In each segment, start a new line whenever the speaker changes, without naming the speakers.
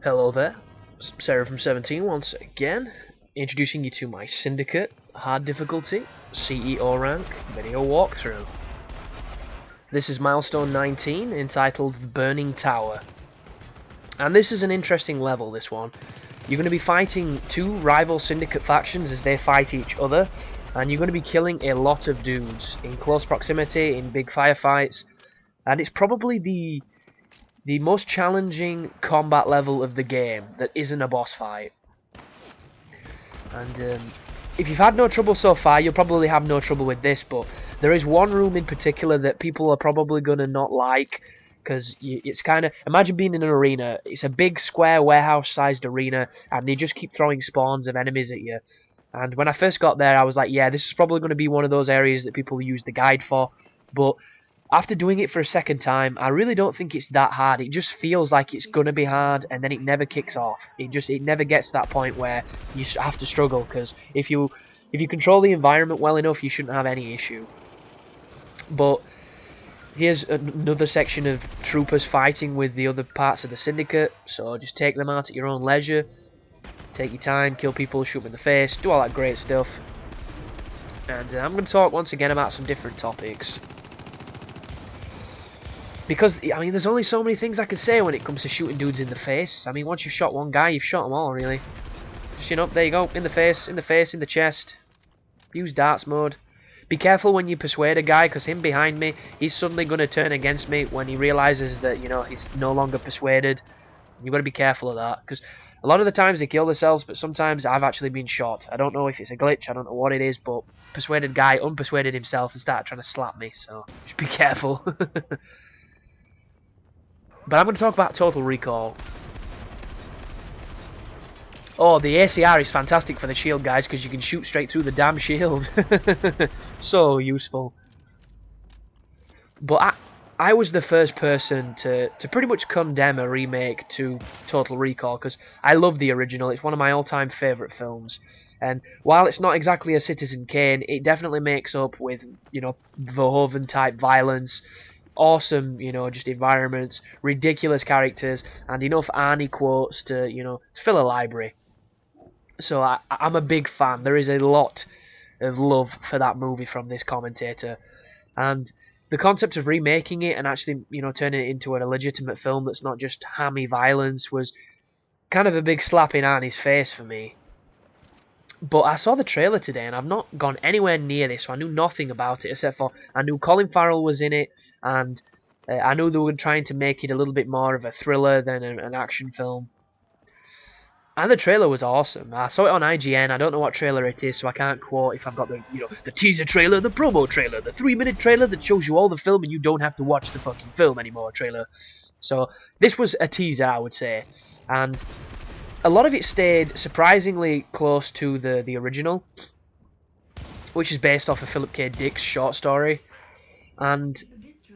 Hello there, Sarah from 17 once again, introducing you to my Syndicate, hard difficulty, CEO rank, video walkthrough. This is Milestone 19, entitled Burning Tower. And this is an interesting level, this one. You're going to be fighting two rival Syndicate factions as they fight each other, and you're going to be killing a lot of dudes in close proximity, in big firefights, and it's probably the most challenging combat level of the game that isn't a boss fight. And if you've had no trouble so far, you'll probably have no trouble with this, but there is one room in particular that people are probably going to not like, because it's kind of, imagine being in an arena. It's a big square warehouse sized arena, and they just keep throwing spawns of enemies at you. And when I first got there, I was like, yeah, this is probably going to be one of those areas that people use the guide for, but after doing it for a second time, I really don't think it's that hard. It just feels like it's gonna be hard, and then it never kicks off. It never gets to that point where you have to struggle, because if you control the environment well enough, you shouldn't have any issue. But here's another section of troopers fighting with the other parts of the Syndicate, so just take them out at your own leisure. Take your time, kill people, shoot them in the face, do all that great stuff. And I'm going to talk once again about some different topics. Because, I mean, there's only so many things I can say when it comes to shooting dudes in the face. I mean, once you've shot one guy, you've shot them all, really. Just, you know, there you go, in the face, in the chest. Use darts mode. Be careful when you persuade a guy, because him behind me, he's suddenly going to turn against me when he realises that, you know, he's no longer persuaded. You've got to be careful of that, because a lot of the times they kill themselves, but sometimes I've actually been shot. I don't know if it's a glitch, I don't know what it is, but persuaded guy unpersuaded himself and started trying to slap me, so just be careful. But I'm going to talk about Total Recall. Oh, the ACR is fantastic for the shield, guys, because you can shoot straight through the damn shield. So useful. But I was the first person to pretty much condemn a remake to Total Recall, because I love the original. It's one of my all-time favourite films. And while it's not exactly a Citizen Kane, it definitely makes up with, you know, Verhoeven-type violence. Awesome, you know, just environments, ridiculous characters, and enough Arnie quotes to, you know, to fill a library. So I'm a big fan. There is a lot of love for that movie from this commentator, and the concept of remaking it and actually, you know, turning it into a legitimate film that's not just hammy violence was kind of a big slap in Arnie's face for me. But I saw the trailer today, and I've not gone anywhere near this, so I knew nothing about it, except for I knew Colin Farrell was in it, and I knew they were trying to make it a little bit more of a thriller than an action film. And the trailer was awesome. I saw it on IGN, I don't know what trailer it is, so I can't quote if I've got the, you know, the teaser trailer, the promo trailer, the 3-minute trailer that shows you all the film and you don't have to watch the fucking film anymore trailer. So, this was a teaser, I would say, and a lot of it stayed surprisingly close to the original, which is based off of Philip K. Dick's short story, and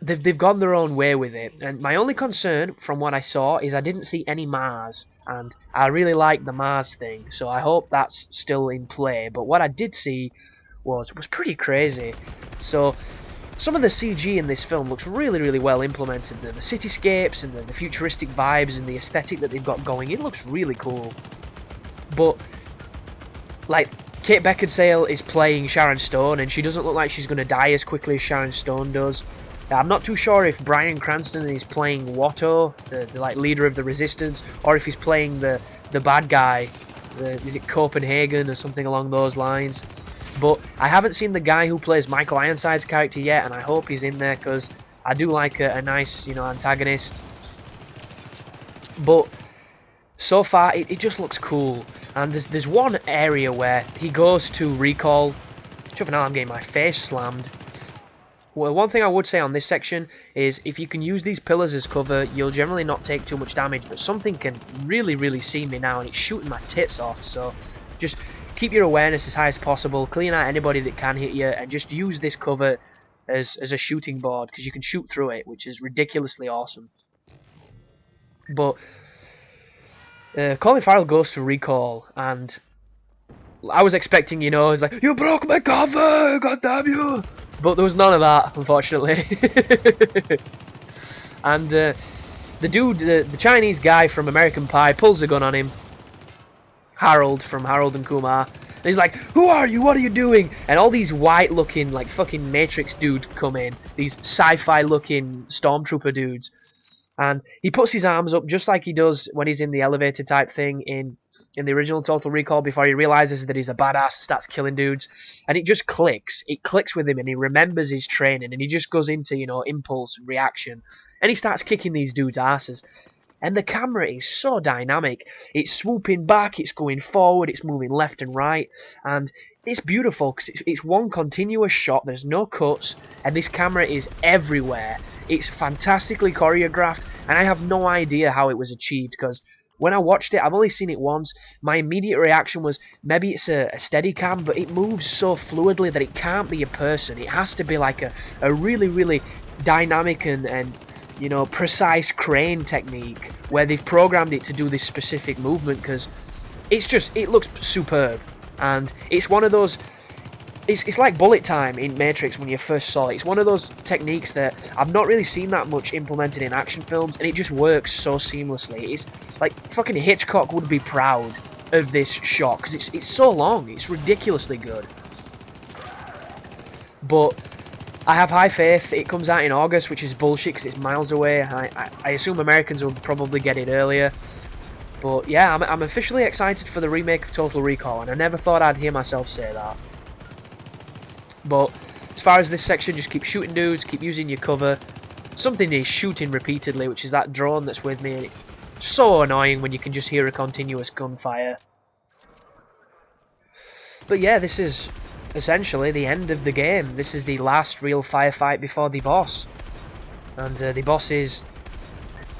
they've gone their own way with it. And my only concern from what I saw is I didn't see any Mars, and I really like the Mars thing, so I hope that's still in play. But what I did see was pretty crazy. So some of the CG in this film looks really, really well implemented. The cityscapes and the futuristic vibes and the aesthetic that they've got going, it looks really cool. But, like, Kate Beckinsale is playing Sharon Stone, and she doesn't look like she's going to die as quickly as Sharon Stone does. I'm not too sure if Bryan Cranston is playing Watto, the like leader of the Resistance, or if he's playing the bad guy. Is it Copenhagen or something along those lines? But I haven't seen the guy who plays Michael Ironside's character yet, and I hope he's in there, because I do like a nice, you know, antagonist. But so far, it just looks cool. And there's one area where he goes to recall. Now I'm getting my face slammed. Well, one thing I would say on this section is if you can use these pillars as cover, you'll generally not take too much damage. But something can really, really see me now, and it's shooting my tits off. So just keep your awareness as high as possible, clean out anybody that can hit you, and just use this cover as a shooting board, because you can shoot through it, which is ridiculously awesome. But Colin Farrell goes to recall, and I was expecting, you know, it's like, you broke my cover, god damn you! But there was none of that, unfortunately. And the dude, the Chinese guy from American Pie, pulls a gun on him. Harold from Harold and Kumar. And he's like, "Who are you? What are you doing?" And all these white-looking, like fucking Matrix dudes come in. These sci-fi-looking stormtrooper dudes. And he puts his arms up just like he does when he's in the elevator type thing in the original Total Recall before he realizes that he's a badass, starts killing dudes. And it just clicks. It clicks with him and he remembers his training and he just goes into, you know, impulse and reaction. And he starts kicking these dudes' asses. And the camera is so dynamic. It's swooping back, it's going forward, it's moving left and right. And it's beautiful because it's one continuous shot, there's no cuts, and this camera is everywhere. It's fantastically choreographed, and I have no idea how it was achieved because when I watched it, I've only seen it once, my immediate reaction was maybe it's a steady cam, but it moves so fluidly that it can't be a person. It has to be like a really, really dynamic and you know, precise crane technique where they've programmed it to do this specific movement because it looks superb. And it's one of those, it's like bullet time in Matrix when you first saw it. It's one of those techniques that I've not really seen that much implemented in action films, and it just works so seamlessly. It's like fucking Hitchcock would be proud of this shot because it's so long. It's ridiculously good. But I have high faith. It comes out in August, which is bullshit because it's miles away. I assume Americans will probably get it earlier. But yeah, I'm officially excited for the remake of Total Recall, and I never thought I'd hear myself say that. But as far as this section, just keep shooting dudes, keep using your cover. Something is shooting repeatedly, which is that drone that's with me, and it's so annoying when you can just hear a continuous gunfire. But yeah, this is essentially the end of the game. This is the last real firefight before the boss. And the boss is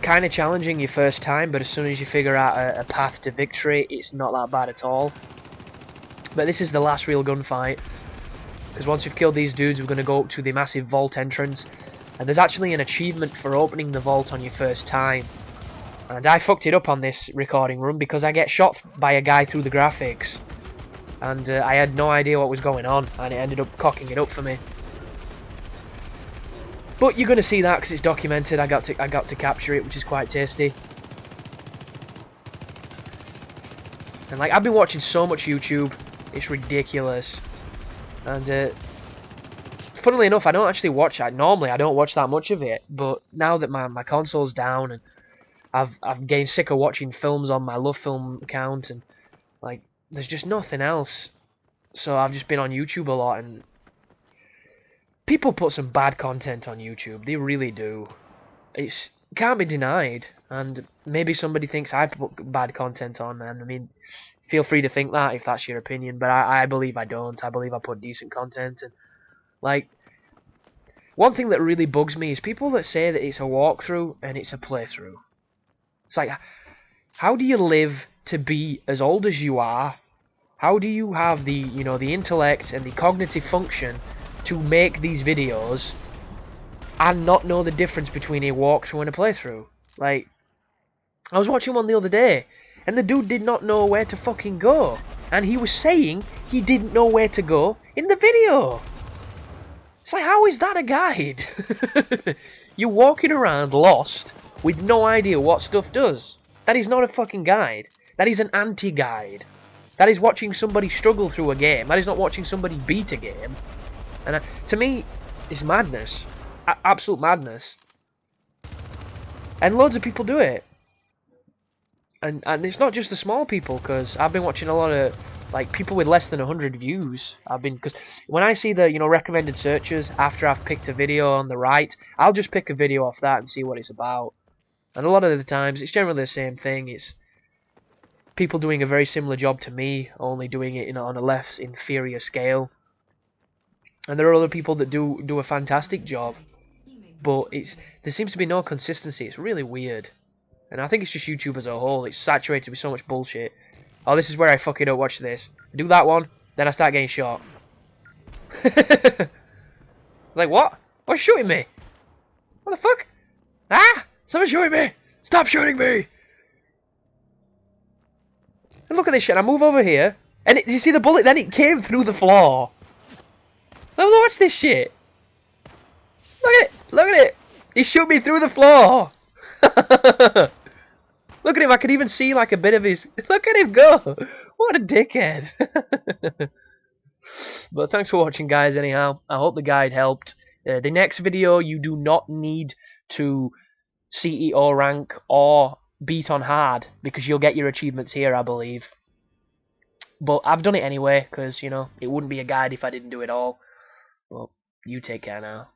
kind of challenging your first time, but as soon as you figure out a path to victory, it's not that bad at all. But this is the last real gunfight, because once we've killed these dudes, we're going to go up to the massive vault entrance, and there's actually an achievement for opening the vault on your first time. And I fucked it up on this recording run because I get shot by a guy through the graphics, and I had no idea what was going on, and it ended up cocking it up for me. But you're going to see that because it's documented. I got to capture it, which is quite tasty. And like, I've been watching so much YouTube, it's ridiculous. And funnily enough, I don't actually watch it. Normally, I don't watch that much of it. But now that my console's down and I've gained sick of watching films on my Love Film account, and like, there's just nothing else. So I've just been on YouTube a lot, and people put some bad content on YouTube. They really do. It can't be denied. And maybe somebody thinks I put bad content on, and I mean, feel free to think that if that's your opinion. But I believe I don't. I believe I put decent content. And like, one thing that really bugs me is people that say that it's a walkthrough and it's a playthrough. It's like, how do you live to be as old as you are? How do you have the, you know, the intellect and the cognitive function to make these videos and not know the difference between a walkthrough and a playthrough? Like, I was watching one the other day, and the dude did not know where to fucking go, and he was saying he didn't know where to go in the video. It's like, how is that a guide? You're walking around lost with no idea what stuff does. That is not a fucking guide. That is an anti-guide. That is watching somebody struggle through a game. That is not watching somebody beat a game. And to me, it's madness. Absolute madness. And loads of people do it. And it's not just the small people, because I've been watching a lot of like people with less than 100 views. Because when I see the, you know, recommended searches after I've picked a video on the right, I'll just pick a video off that and see what it's about. And a lot of the times, it's generally the same thing. It's people doing a very similar job to me, only doing it, you know, on a less inferior scale. And there are other people that do a fantastic job, but there seems to be no consistency. It's really weird. And I think it's just YouTube as a whole. It's saturated with so much bullshit. Oh, this is where I fucking don't watch this. I do that one, then I start getting shot. Like, what? What's shooting me? What the fuck? Ah! Someone's shooting me! Stop shooting me! And look at this shit. I move over here, and you see the bullet? Then it came through the floor. Now watch this shit. Look at it! Look at it! He shoot me through the floor! Look at him, I can even see like a bit of his... Look at him go! What a dickhead! But thanks for watching, guys, anyhow. I hope the guide helped. The next video, you do not need to CEO rank or beat on hard, because you'll get your achievements here, I believe. But I've done it anyway, because, you know, it wouldn't be a guide if I didn't do it all. Well, you take care now.